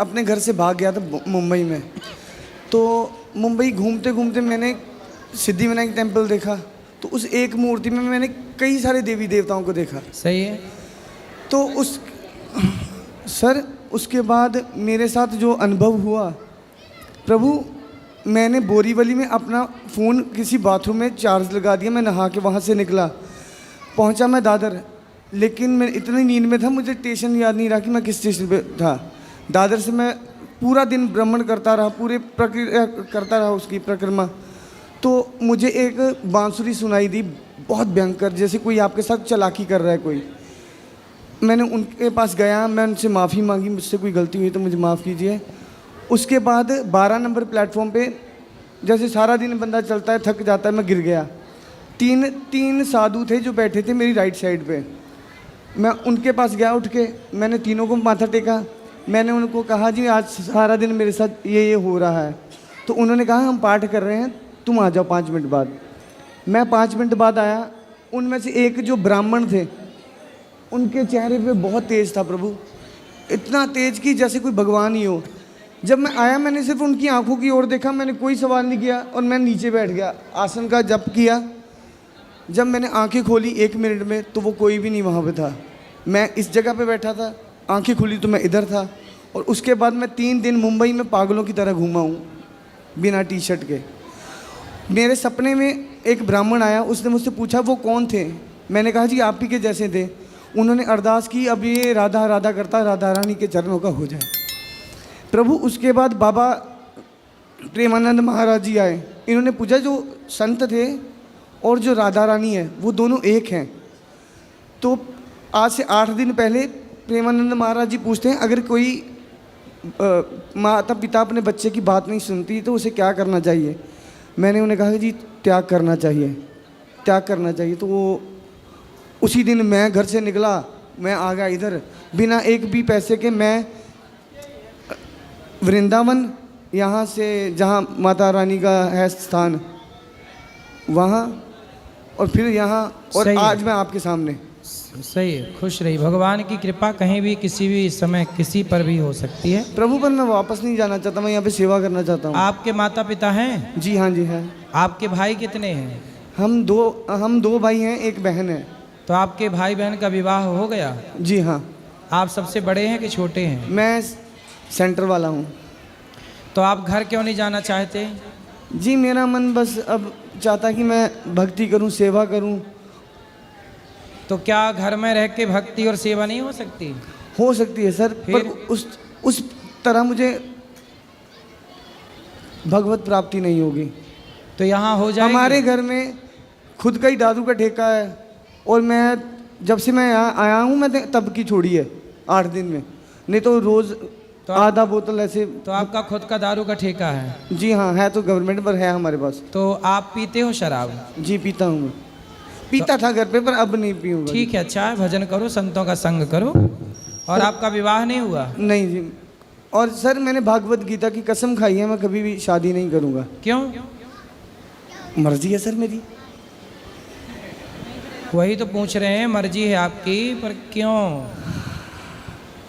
अपने घर से भाग गया था मुंबई में। तो मुंबई घूमते घूमते मैंने सिद्धिविनायक टेम्पल देखा। तो उस एक मूर्ति में मैंने कई सारे देवी देवताओं को देखा। सही है। तो सर उसके बाद मेरे साथ जो अनुभव हुआ प्रभु, मैंने बोरीवली में अपना फ़ोन किसी बाथरूम में चार्ज लगा दिया। मैं नहा के वहाँ से निकला, पहुँचा मैं दादर, लेकिन मैं इतनी नींद में था मुझे स्टेशन याद नहीं रहा कि मैं किस स्टेशन पे था। दादर से मैं पूरा दिन भ्रमण करता रहा, पूरे प्रक्रिया करता रहा उसकी परिक्रमा। तो मुझे एक बांसुरी सुनाई दी बहुत भयंकर, जैसे कोई आपके साथ चालाकी कर रहा है कोई। मैंने उनके पास गया, मैं उनसे माफ़ी मांगी, मुझसे कोई गलती हुई तो मुझे माफ़ कीजिए। उसके बाद 12 नंबर प्लेटफॉर्म पे जैसे सारा दिन बंदा चलता है थक जाता है, मैं गिर गया। तीन साधु थे जो बैठे थे मेरी राइट साइड पे। मैं उनके पास गया, उठ के मैंने तीनों को माथा टेका। मैंने उनको कहा जी आज सारा दिन मेरे साथ ये हो रहा है। तो उन्होंने कहा हम पाठ कर रहे हैं, तुम आ जाओ 5 मिनट बाद। मैं 5 मिनट बाद आया। उनमें से एक जो ब्राह्मण थे उनके चेहरे पे बहुत तेज़ था प्रभु, इतना तेज़ कि जैसे कोई भगवान ही हो। जब मैं आया मैंने सिर्फ उनकी आंखों की ओर देखा, मैंने कोई सवाल नहीं किया और मैं नीचे बैठ गया, आसन का जप किया। जब मैंने आंखें खोली 1 मिनट में तो वो कोई भी नहीं वहाँ पे था। मैं इस जगह पे बैठा था, आंखें खुली तो मैं इधर था। और उसके बाद मैं 3 दिन मुंबई में पागलों की तरह घूमा हूँ बिना टी शर्ट के। मेरे सपने में एक ब्राह्मण आया, उसने मुझसे पूछा वो कौन थे। मैंने कहा जी आप ही के जैसे थे। उन्होंने अरदास की अब ये राधा राधा करता राधा रानी के चरणों का हो जाए प्रभु। उसके बाद बाबा प्रेमानंद महाराज जी आए। इन्होंने पूछा जो संत थे और जो राधा रानी है वो दोनों एक हैं। तो आज से 8 दिन पहले प्रेमानंद महाराज जी पूछते हैं अगर कोई माता पिता अपने बच्चे की बात नहीं सुनती तो उसे क्या करना चाहिए। मैंने उन्हें कहा कि जी त्याग करना चाहिए, त्याग करना चाहिए। तो वो उसी दिन मैं घर से निकला, मैं आ गया इधर बिना एक भी पैसे के। मैं वृंदावन यहाँ से जहाँ माता रानी का है स्थान वहाँ, और फिर यहाँ, और आज मैं आपके सामने। सही है, खुश रही। भगवान की कृपा कहीं भी किसी भी समय किसी पर भी हो सकती है प्रभु। पर मैं वापस नहीं जाना चाहता, मैं यहाँ पे सेवा करना चाहता हूँ। आपके माता पिता हैं? जी हाँ जी है। आपके भाई कितने हैं? हम दो भाई हैं, एक बहन है। तो आपके भाई बहन का विवाह हो गया? जी हाँ। आप सबसे बड़े हैं कि छोटे हैं? मैं सेंटर वाला हूँ। तो आप घर क्यों नहीं जाना चाहते? जी मेरा मन बस अब चाहता कि मैं भक्ति करूँ, सेवा करूँ। तो क्या घर में रह के भक्ति और सेवा नहीं हो सकती? हो सकती है सर, पर उस तरह मुझे भगवत प्राप्ति नहीं होगी। तो यहाँ हो जाएगी। हमारे घर में खुद का ही दादू का ठेका है, और मैं जब से मैं यहाँ आया हूँ मैं तब की छोड़ी है 8 दिन में, नहीं तो रोज़ तो आधा बोतल ऐसे। तो आपका खुद का दारू का ठेका है? जी हाँ है, तो गवर्नमेंट पर है हमारे पास। तो आप पीते हो शराब? जी पीता हूँ मैं, पीता था घर पे पर अब नहीं पीऊँगा। ठीक है, अच्छा है, भजन करो, संतों का संग करो। और आपका विवाह नहीं हुआ? नहीं जी। और सर मैंने भागवत गीता की कसम खाई है मैं कभी भी शादी नहीं करूँगा। क्यों? मर्जी है सर मेरी। वही तो पूछ रहे हैं, मर्जी है आपकी, पर क्यों?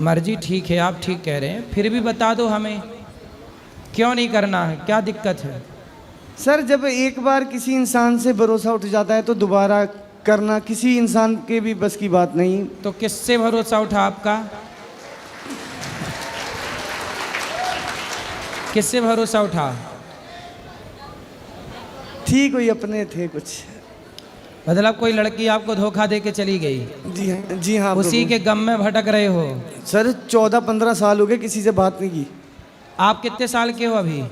मर्जी ठीक है, आप ठीक कह रहे हैं, फिर भी बता दो हमें क्यों नहीं करना है, क्या दिक्कत है? सर जब एक बार किसी इंसान से भरोसा उठ जाता है तो दोबारा करना किसी इंसान के भी बस की बात नहीं। तो किससे भरोसा उठा आपका? किससे भरोसा उठा? ठीक कोई अपने थे कुछ। मतलब कोई लड़की आपको धोखा दे के चली गई? जी हाँ। उसी के गम में भटक रहे हो? सर 14-15 साल हो गए किसी से बात नहीं की। आप कितने साल के हो अभी?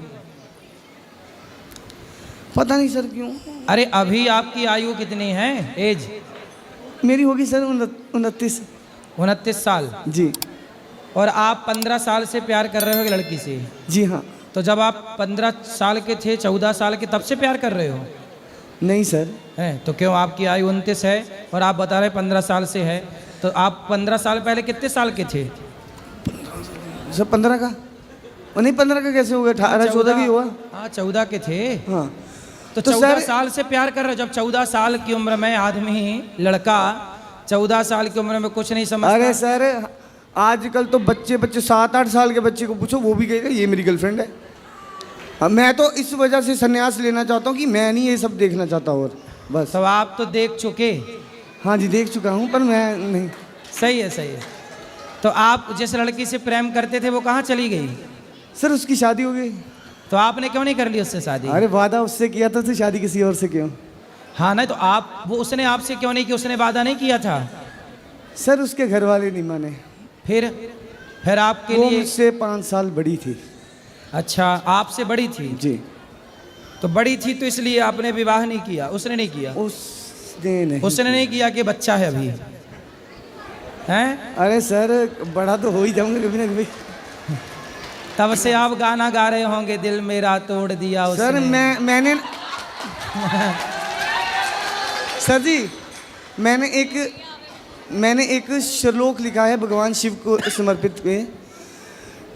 पता नहीं सर क्यों। अरे अभी आपकी आयु कितनी है, एज? मेरी होगी सर 29। 29 साल? जी। और आप 15 साल से प्यार कर रहे हो एक लड़की से? जी हाँ। तो जब आप 15 साल के थे, 14 साल के, तब से प्यार कर रहे हो? नहीं सर। है तो क्यों? आपकी आयु 29 है और आप बता रहे 15 साल से है, तो आप 15 साल पहले कितने साल के थे? सर 15 का नहीं, 15 का कैसे हो गया? 18-14 भी हुआ। हाँ 14 के थे। हाँ तो 14 साल से प्यार कर रहे हो। जब 14 साल की उम्र में आदमी, लड़का 14 साल की उम्र में कुछ नहीं समझता। अरे सर आजकल तो बच्चे 7-8 साल के बच्चे को पूछो, वो भी कहेगा ये मेरी गर्लफ्रेंड है। अब मैं तो इस वजह से संन्यास लेना चाहता हूँ कि मैं नहीं ये सब देखना चाहता, और बस। तो आप तो देख चुके। हाँ जी, देख चुका हूँ, पर मैं नहीं। सही है, सही है। तो आप जिस लड़की से प्रेम करते थे वो कहाँ चली गई? सर उसकी शादी हो गई। तो आपने क्यों नहीं कर ली उससे शादी? अरे वादा उससे किया था, तो शादी किसी और से क्यों? हाँ नहीं, तो आप वो उसने आपसे क्यों नहीं किया? उसने वादा नहीं किया था? सर उसके घर वाले नहीं माने। फिर आपके वो लिए? मुझसे 5 साल बड़ी थी। अच्छा, आपसे बड़ी थी? जी। तो बड़ी थी तो इसलिए आपने विवाह नहीं किया? उसने नहीं किया? उसने नहीं किया कि बच्चा है अभी हैं? अरे सर बड़ा तो हो ही जाऊंगा कभी ना कभी। तब से आप गाना गा रहे होंगे, दिल मेरा तोड़ दिया उसने। सर मैंने सर जी मैंने एक श्लोक लिखा है भगवान शिव को समर्पित पे।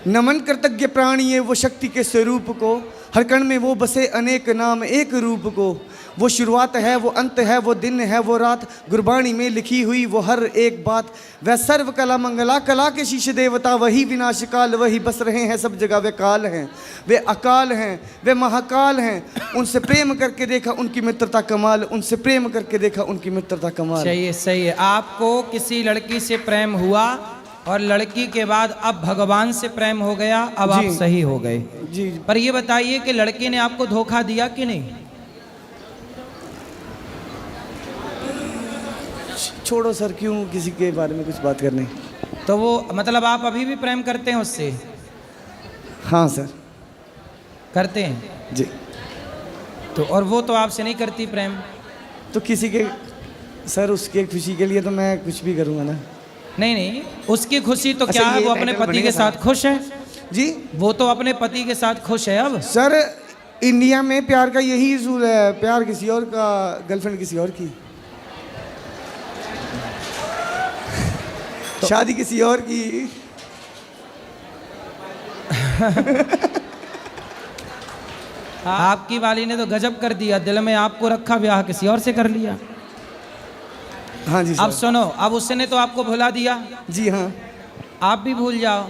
नमन कृतज्ञ प्राणी ये वो शक्ति के स्वरूप को, हर कण में वो बसे अनेक नाम एक रूप को। वो शुरुआत है, वो अंत है, वो दिन है, वो रात, गुरबाणी में लिखी हुई वो हर एक बात। वह सर्व कला मंगला, कला के शीश देवता, वही विनाश काल, वही बस रहे हैं सब जगह। वे काल हैं, वे अकाल हैं, वे महाकाल हैं। उनसे प्रेम करके देखा उनकी मित्रता कमाल, उनसे प्रेम करके देखा उनकी मित्रता कमाल। सही है, सही है। आपको किसी लड़की से प्रेम हुआ और लड़की के बाद अब भगवान से प्रेम हो गया, अब आप सही हो गए जी। पर ये बताइए कि लड़के ने आपको धोखा दिया कि नहीं? छोड़ो सर, क्यों किसी के बारे में कुछ बात करनी। तो वो मतलब आप अभी भी प्रेम करते हैं उससे? हाँ सर करते हैं जी। तो और वो तो आपसे नहीं करती प्रेम? तो किसी के सर उसके खुशी के लिए तो मैं कुछ भी करूँगा ना। नहीं नहीं, उसकी खुशी तो अच्छा, क्या है, ये वो अपने टाइटल पति के बनेगा साथ खुश है जी। वो तो अपने पति के साथ खुश है अब। सर इंडिया में प्यार का यही उसूल है, प्यार किसी और का, गर्लफ्रेंड किसी और की, तो शादी किसी और की। आपकी वाली ने तो गजब कर दिया, दिल में आपको रखा, ब्याह किसी और से कर लिया। हाँ जी अब सर। सुनो, अब उसने तो आपको भुला दिया, जी हाँ। आप भी भूल जाओ।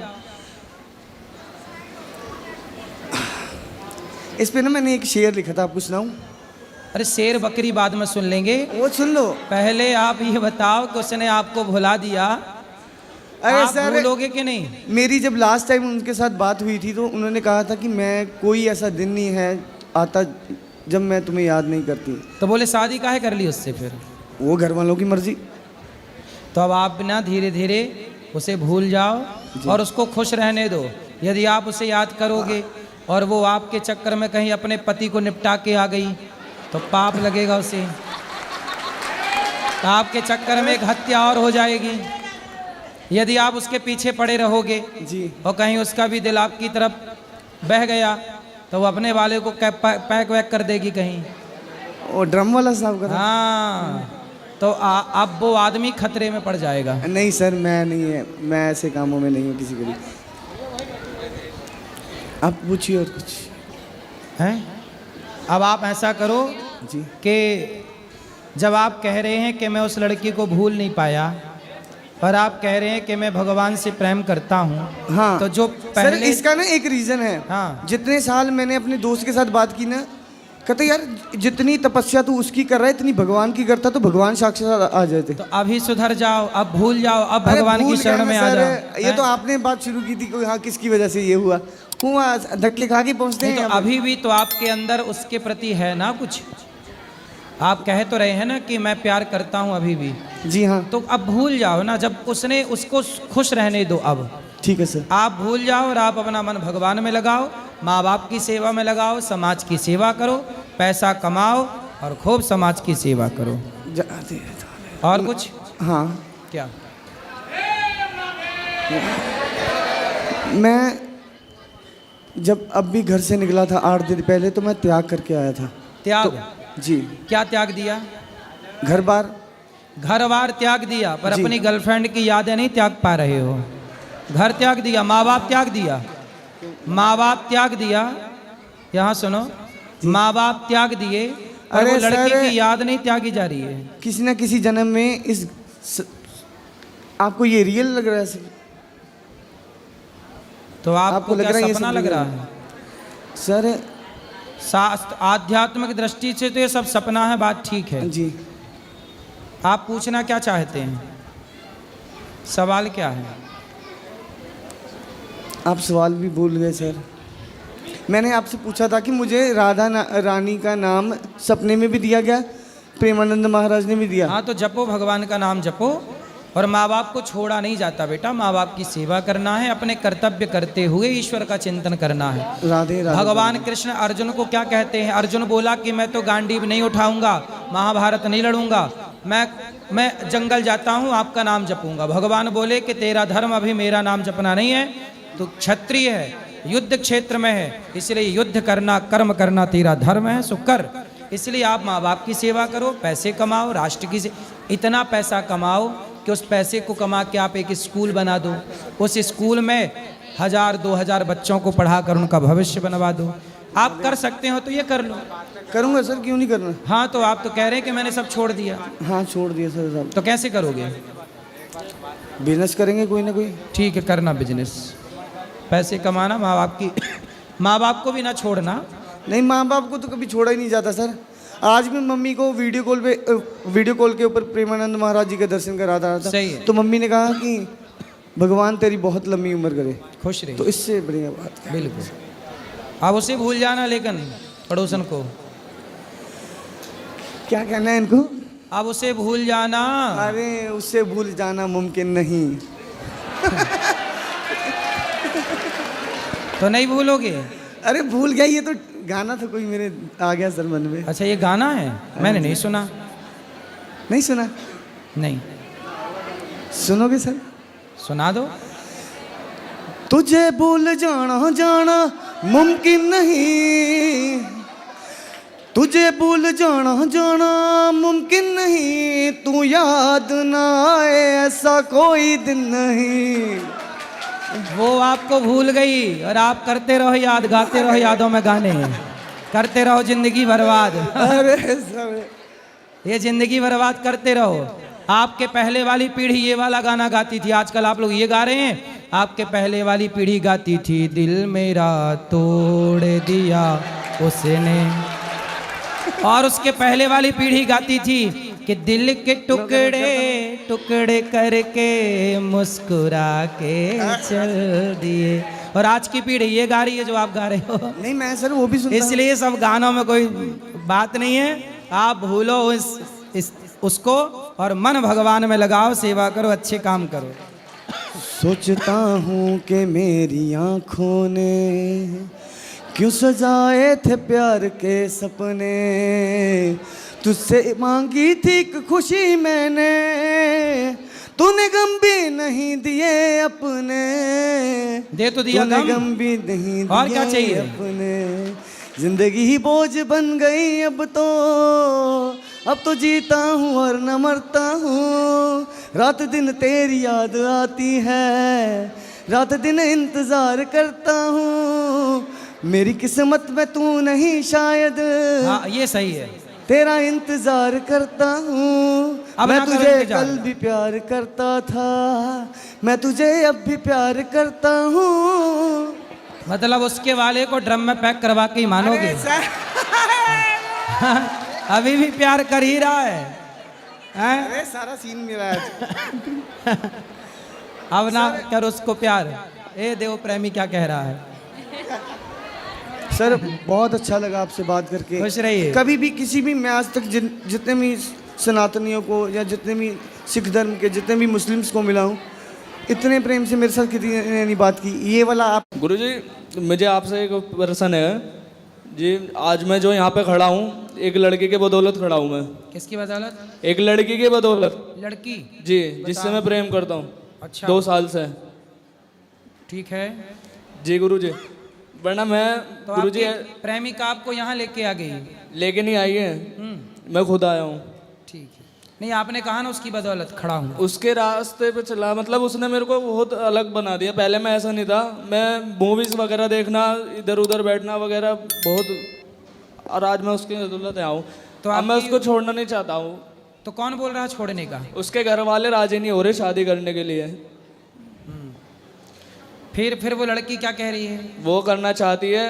इस पे ना मैंने एक शेर लिखा था, आपको सुनाऊं? अरे शेर बकरी बाद में सुन लेंगे, वो सुन लो। पहले आप ये बताओ कि उसने आपको भुला दिया, अरे आप सर भूलोगे कि नहीं? मेरी जब लास्ट टाइम उनके साथ बात हुई थी तो उन्होंने कहा था कि मैं कोई ऐसा दिन नहीं है आता जब मैं तुम्हें याद नहीं करती। तो बोले शादी काहे कर ली उससे फिर? वो घर वालों की मर्जी। तो अब आप ना धीरे धीरे उसे भूल जाओ और उसको खुश रहने दो। यदि आप उसे याद करोगे और वो आपके चक्कर में कहीं अपने पति को निपटा के आ गई तो पाप लगेगा उसे, तो आपके चक्कर में एक हत्या और हो जाएगी। यदि आप उसके पीछे पड़े रहोगे जी और कहीं उसका भी दिल आपकी तरफ बह गया तो वो अपने वाले को पैक वैक कर देगी कहीं। वो ड्रम वाला साहब का था। हाँ, तो अब वो आदमी खतरे में पड़ जाएगा। नहीं सर, मैं नहीं है, मैं ऐसे कामों में नहीं हूँ किसी के लिए। आप पूछिए और कुछ हैं। अब आप ऐसा करो जी कि जब आप कह रहे हैं कि मैं उस लड़की को भूल नहीं पाया और आप कह रहे हैं कि मैं भगवान से प्रेम करता हूँ, हाँ, तो जो सर पहले इसका ना एक रीज़न है। हाँ। जितने साल मैंने अपने दोस्त के साथ बात की ना, कहते यार जितनी तपस्या तू उसकी कर रहा है इतनी भगवान की करता तो भगवान साक्षात आ जाते। तो अभी सुधर जाओ, अब भूल जाओ, अब अरे भगवान की भूल शरण गया में ना आ सर, जाओ। ये तो आपने बात शुरू की थी कि हाँ किसकी वजह से ये हुआ धक्के खा के पहुँचते नहीं, हैं। तो अभी भी तो आपके अंदर उसके प्रति है ना कुछ, आप कह तो रहे हैं ना कि मैं प्यार करता हूँ अभी भी। जी हाँ, तो अब भूल जाओ ना, जब उसने उसको खुश रहने दो। अब ठीक है सर। आप भूल जाओ और आप अपना मन भगवान में लगाओ, माँ बाप की सेवा में लगाओ, समाज की सेवा करो, पैसा कमाओ और खूब समाज की सेवा करो। और कुछ? हाँ, क्या? मैं जब अब भी घर से निकला था 8 दिन पहले तो मैं त्याग करके आया था। त्याग? जी। क्या त्याग दिया? घर बार त्याग दिया, पर जी। अपनी गर्लफ्रेंड की यादें नहीं त्याग पा रहे हो। घर त्याग दिया, माँ बाप त्याग दिया, माँ बाप त्याग दिया। यहाँ सुनो, माँ बाप त्याग दिए और अरे वो लड़की सर, की याद नहीं त्यागी जा रही है। किसी न किसी जन्म में आपको ये रियल लग रहा है सर? तो आपको लग क्या रहा है ये सपना सब लग लग रहा रहा है? सर शास्त्र आध्यात्मिक दृष्टि से तो ये सब सपना है, बात ठीक है। जी, आप पूछना क्या चाहते हैं, सवाल क्या है? आप सवाल भी भूल गए सर। मैंने आपसे पूछा था कि मुझे राधा रानी का नाम सपने में भी दिया गया, प्रेमानंद महाराज ने भी दिया। हाँ, तो जपो, भगवान का नाम जपो, और माँ बाप को छोड़ा नहीं जाता बेटा। माँ बाप की सेवा करना है, अपने कर्तव्य करते हुए ईश्वर का चिंतन करना है। राधे राधे। भगवान कृष्ण अर्जुन को क्या कहते हैं? अर्जुन बोला कि मैं तो गांडीव नहीं उठाऊंगा, महाभारत नहीं लड़ूंगा, मैं जंगल जाता हूँ, आपका नाम जपूंगा। भगवान बोले कि तेरा धर्म अभी मेरा नाम जपना नहीं है, तो क्षत्रिय है, युद्ध क्षेत्र में है, इसलिए युद्ध करना, कर्म करना तेरा धर्म है, सो कर। इसलिए आप माँ बाप की सेवा करो, पैसे कमाओ, राष्ट्र की इतना पैसा कमाओ कि उस पैसे को कमा के आप एक स्कूल बना दो, उस स्कूल में 1000-2000 बच्चों को पढ़ाकर उनका भविष्य बनवा दो। आप कर सकते हो तो ये कर लो। करूँगा सर, क्यों नहीं करना। हाँ, तो आप तो कह रहे हैं कि मैंने सब छोड़ दिया, हाँ छोड़ दिया सर सब। तो कैसे करोगे? बिजनेस करेंगे कोई ना कोई। ठीक है, करना बिजनेस, पैसे कमाना, माँ बाप को भी ना छोड़ना। नहीं, माँ बाप को तो कभी छोड़ा ही नहीं जाता सर। आज भी मम्मी को वीडियो कॉल के ऊपर प्रेमानंद महाराज जी के दर्शन करा रहा था। सही है। तो मम्मी ने कहा कि भगवान तेरी बहुत लंबी उम्र करे, खुश रहिए। तो इससे बढ़िया बात है। बिल्कुल, आप उसे भूल जाना, लेकिन पड़ोसन को क्या कहना है इनको? आप उसे भूल जाना। अरे उससे भूल जाना मुमकिन नहीं। तो नहीं भूलोगे? अरे भूल गया, ये तो गाना था कोई मेरे आ गया सर मन में। अच्छा, ये गाना है, मैंने नहीं सुना। नहीं सुना? नहीं सुनोगे सर? सुना दो। तुझे भूल जाना मुमकिन नहीं, तुझे भूल जाना मुमकिन नहीं, तू याद ना आए ऐसा कोई दिन नहीं। वो आपको भूल गई और आप करते रहो याद, गाते रहो यादों में गाने, करते रहो जिंदगी बर्बाद। अरे सर, ये जिंदगी बर्बाद करते रहो। आपके पहले वाली पीढ़ी ये वाला गाना गाती थी, आजकल आप लोग ये गा रहे हैं। आपके पहले वाली पीढ़ी गाती थी, दिल मेरा तोड़ दिया उसने, और उसके पहले वाली पीढ़ी गाती थी कि दिल के टुकड़े टुकड़े करके मुस्कुरा के चल दिए। और आज की पीढ़ी ये गा रही है जो आप गा रहे हो। नहीं मैं सर वो भी सुनता हूं। इसलिए सब गानों में कोई बात नहीं है। आप भूलो उसको और मन भगवान में लगाओ, सेवा करो, अच्छे काम करो। सोचता हूँ कि मेरी आँखों ने क्यों सजाए थे प्यार के सपने, तुझसे मांगी थी एक खुशी मैंने, तूने गम भी नहीं दिए अपने। दे तो दिया गम भी नहीं दिए और क्या चाहिए अपने। जिंदगी ही बोझ बन गई अब तो जीता हूँ और न मरता हूँ। रात दिन तेरी याद आती है, रात दिन इंतजार करता हूँ। मेरी किस्मत में तू नहीं शायद, हाँ ये सही है। तेरा इंतजार करता हूँ। मैं तुझे कल भी प्यार करता था, मैं तुझे अब भी प्यार करता हूँ। मतलब उसके वाले को ड्रम में पैक करवा के ही मानोगे? अभी भी प्यार कर ही रहा है। अरे सारा सीन मेरा है। अब ना कर उसको प्यार। ए देव प्रेमी क्या कह रहा है? सर बहुत अच्छा लगा आपसे बात करके। खुश रहिए। कभी भी किसी भी, मैं आज तक जितने भी सनातनियों को या जितने भी सिख धर्म के जितने भी मुस्लिम्स को मिला हूँ, इतने प्रेम से मेरे साथ किसी ने नहीं बात की। ये वाला आप गुरुजी, मुझे आपसे एक प्रश्न है जी। आज मैं जो यहाँ पे खड़ा हूँ, एक लड़की के बदौलत खड़ा हूँ मैं। किसकी बदौलत? एक लड़की के बदौलत। लड़की जी, जिससे मैं प्रेम करता हूँ। अच्छा। 2 साल से। ठीक है जी गुरुजी, वरना मैं तो गुरुजी प्रेमिका आपको यहाँ लेके आ गई? लेके नहीं आई है, मैं खुद आया हूँ। ठीक है। नहीं, आपने कहा ना उसकी बदौलत खड़ा हूँ। उसके रास्ते पे चला, मतलब उसने मेरे को बहुत अलग बना दिया। पहले मैं ऐसा नहीं था, मैं मूवीज वगैरह देखना, इधर उधर बैठना वगैरह बहुत, और आज मैं उसकी बदौलत आया हूँ। तो अब मैं उसको छोड़ना नहीं चाहता हूँ। तो कौन बोल रहा है छोड़ने का? उसके घर वाले राजी नहीं हो रहे शादी करने के लिए। फिर वो लड़की क्या कह रही है? वो करना चाहती है,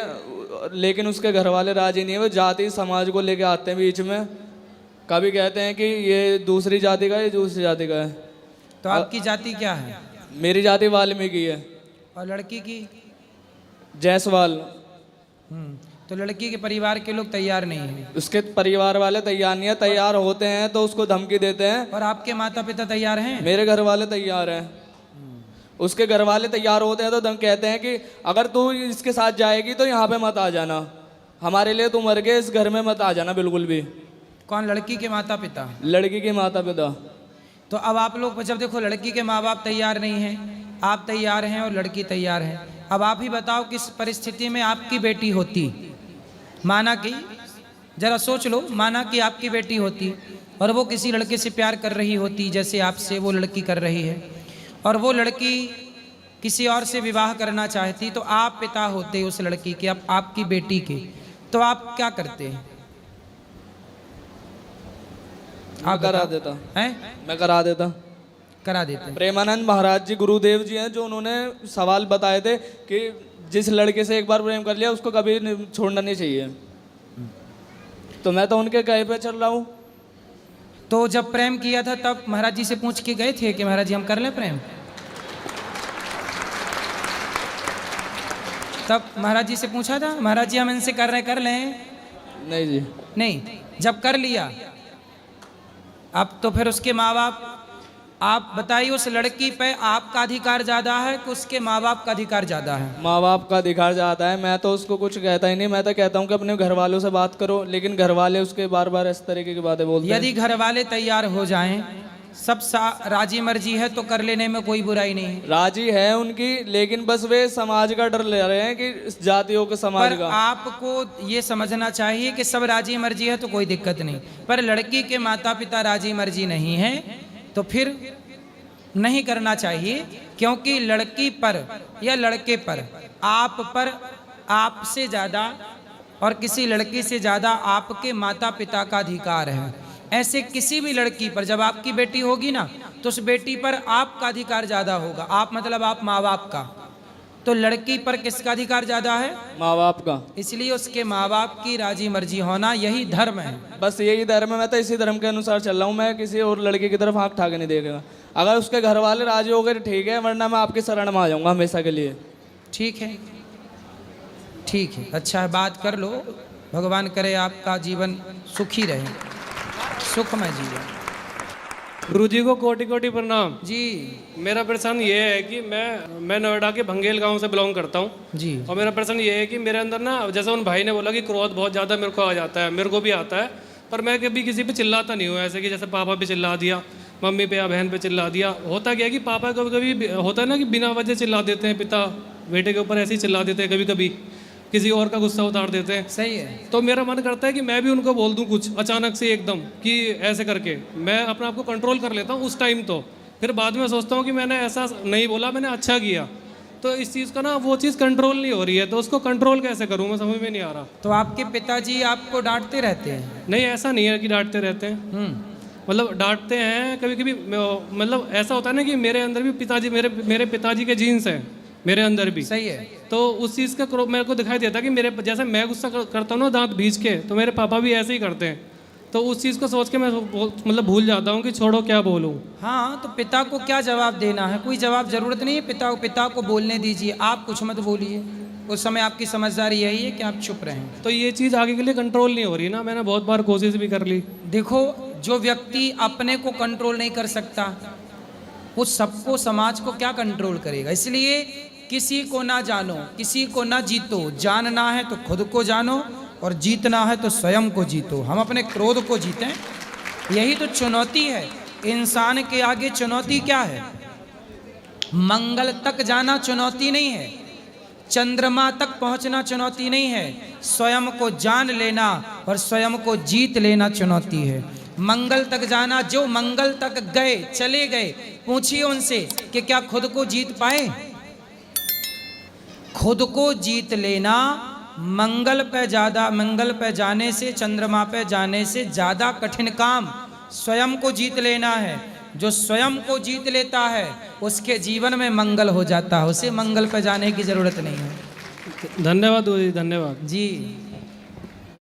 लेकिन उसके घर वाले राजी नहीं है। वो जाति समाज को लेके आते हैं बीच में। कभी कहते हैं कि ये दूसरी जाति का है, ये दूसरी जाति का है। तो आपकी जाति क्या है? मेरी जाति वाल्मीकि है। और लड़की की? जायसवाल। तो लड़की के परिवार के लोग तैयार नहीं हैं। उसके परिवार वाले तैयार नहीं है। तैयार होते हैं तो उसको धमकी देते हैं। और आपके माता पिता तैयार हैं? मेरे घर वाले तैयार हैं। उसके घर वाले तैयार होते हैं तो कहते हैं कि अगर तू इसके साथ जाएगी तो यहाँ पे मत आ जाना, हमारे लिए तू मर गए, इस घर में मत आ जाना बिल्कुल भी। कौन? लड़की के माता पिता? लड़की के माता पिता। तो अब आप लोग जब देखो लड़की के माँ बाप तैयार नहीं हैं, आप तैयार हैं और लड़की तैयार है, अब आप ही बताओ किस परिस्थिति में आपकी बेटी होती। माना कि जरा सोच लो, माना कि आपकी बेटी होती और वो किसी लड़के से प्यार कर रही होती जैसे आपसे वो लड़की कर रही है, और वो लड़की किसी और से विवाह करना चाहती, तो आप पिता होते उस लड़की के, अब आपकी बेटी के, तो आप क्या करते हैं? आप करा देता हैं? मैं करा देता। करा देते हैं। प्रेमानंद महाराज जी गुरुदेव जी हैं जो उन्होंने सवाल बताए थे कि जिस लड़के से एक बार प्रेम कर लिया उसको कभी छोड़ना नहीं चाहिए। तो मैं तो उनके कहे पे चल रहा हूँ। तो जब प्रेम किया था तब महाराज जी से पूछ के गए थे कि महाराज जी हम कर लें प्रेम? तब महाराज जी से पूछा था महाराज जी हम इनसे कर लें? नहीं जी। नहीं। जब कर लिया अब तो फिर उसके माँ बाप, आप बताइए उस लड़की पे आपका अधिकार ज्यादा है कि उसके माँ बाप का अधिकार ज्यादा है? माँ बाप का अधिकार ज्यादा है। मैं तो उसको कुछ कहता ही नहीं। मैं तो कहता हूँ कि अपने घर वालों से बात करो, लेकिन घर वाले उसके बार बार इस तरीके की बातें बोलते हैं। यदि घर वाले तैयार हो जाएं, सब राजी मर्जी है तो कर लेने में कोई बुराई नहीं है। राजी है उनकी, लेकिन बस वे समाज का डर ले रहे हैं कि जातियों के समाज पर का। आपको ये समझना चाहिए कि सब राजी मर्जी है तो कोई दिक्कत नहीं, पर लड़की के माता पिता राजी मर्जी नहीं है तो फिर नहीं करना चाहिए, क्योंकि लड़की पर या लड़के पर आपसे ज़्यादा और किसी लड़की से ज़्यादा आपके माता पिता का अधिकार है। ऐसे किसी भी लड़की पर जब आपकी बेटी होगी ना तो उस बेटी पर आपका अधिकार ज़्यादा होगा। आप मतलब आप माँ बाप का। तो लड़की पर किसका अधिकार ज़्यादा है? माँ बाप का। इसलिए उसके माँ बाप की राजी मर्जी होना यही धर्म है। बस यही धर्म है। मैं तो इसी धर्म के अनुसार चल रहा हूँ। मैं किसी और लड़के की तरफ आँख ठाके नहीं देखेगा। अगर उसके घर वाले राजी हो गए तो ठीक है, वरना मैं आपकी शरण में आ जाऊँगा हमेशा के लिए। ठीक है, ठीक है, अच्छा है, बात कर लो। भगवान करे आपका जीवन सुखी रहे, सुखमय जीवन। गुरु जी को कोटि कोटि प्रणाम जी। मेरा प्रश्न ये है कि मैं नोएडा के भंगेल गांव से बिलोंग करता हूँ जी। और मेरा प्रश्न ये है कि मेरे अंदर ना, जैसे उन भाई ने बोला कि क्रोध बहुत ज़्यादा मेरे को आ जाता है, मेरे को भी आता है, पर मैं कभी किसी पे चिल्लाता नहीं हूँ। ऐसे कि जैसे पापा पे चिल्ला दिया, मम्मी पे या बहन पे चिल्ला दिया। होता क्या है कि पापा कभी कभी होता है ना कि बिना वजह चिल्ला देते हैं, पिता बेटे के ऊपर ऐसे ही चिल्ला देते हैं, कभी कभी किसी और का गुस्सा उतार देते हैं। सही है। तो मेरा मन करता है कि मैं भी उनको बोल दूं कुछ अचानक से एकदम कि ऐसे करके मैं अपने आप को कंट्रोल कर लेता हूँ उस टाइम। तो फिर बाद में सोचता हूँ कि मैंने ऐसा नहीं बोला, मैंने अच्छा किया। तो इस चीज़ का ना वो चीज़ कंट्रोल नहीं हो रही है, तो उसको कंट्रोल कैसे करूँ मैं समझ में नहीं आ रहा। तो आपके पिताजी आपको डांटते रहते हैं? नहीं, ऐसा नहीं है कि डांटते रहते हैं, मतलब डांटते हैं कभी कभी। मतलब ऐसा होता है ना कि मेरे अंदर भी पिताजी, मेरे पिताजी के जीन्स हैं मेरे अंदर भी। सही है। तो उस चीज़ का मेरे को दिखाई देता है कि मेरे जैसे मैं गुस्सा करता हूँ ना दांत भींच के, तो मेरे पापा भी ऐसे ही करते हैं। तो उस चीज़ को सोच के मैं मतलब भूल जाता हूँ कि छोड़ो क्या बोलूँ। हाँ, तो पिता को क्या जवाब देना है? कोई जवाब जरूरत नहीं है। पिता को बोलने दीजिए, आप कुछ मत बोलिए। उस समय आपकी समझदारी यही है कि आप चुप रहें। तो ये चीज़ आगे के लिए कंट्रोल नहीं हो रही ना। मैंने बहुत बार कोशिश भी कर ली। देखो, जो व्यक्ति अपने को कंट्रोल नहीं कर सकता वो सबको, समाज को क्या कंट्रोल करेगा? इसलिए किसी को ना जानो, किसी को ना जीतो। जानना है तो खुद को जानो और जीतना है तो स्वयं को जीतो। हम अपने क्रोध को जीतें, यही तो चुनौती है। इंसान के आगे चुनौती क्या है? मंगल तक जाना चुनौती नहीं है, चंद्रमा तक पहुंचना चुनौती नहीं है, स्वयं को जान लेना और स्वयं को जीत लेना चुनौती है। मंगल तक जाना, जो मंगल तक गए, चले गए, पूछिए उनसे कि क्या खुद को जीत पाए? खुद को जीत लेना मंगल पे जाने से, चंद्रमा पे जाने से ज्यादा कठिन काम स्वयं को जीत लेना है। जो स्वयं को जीत लेता है उसके जीवन में मंगल हो जाता है, उसे मंगल पर जाने की जरूरत नहीं है। धन्यवाद गुरु जी, धन्यवाद। जी।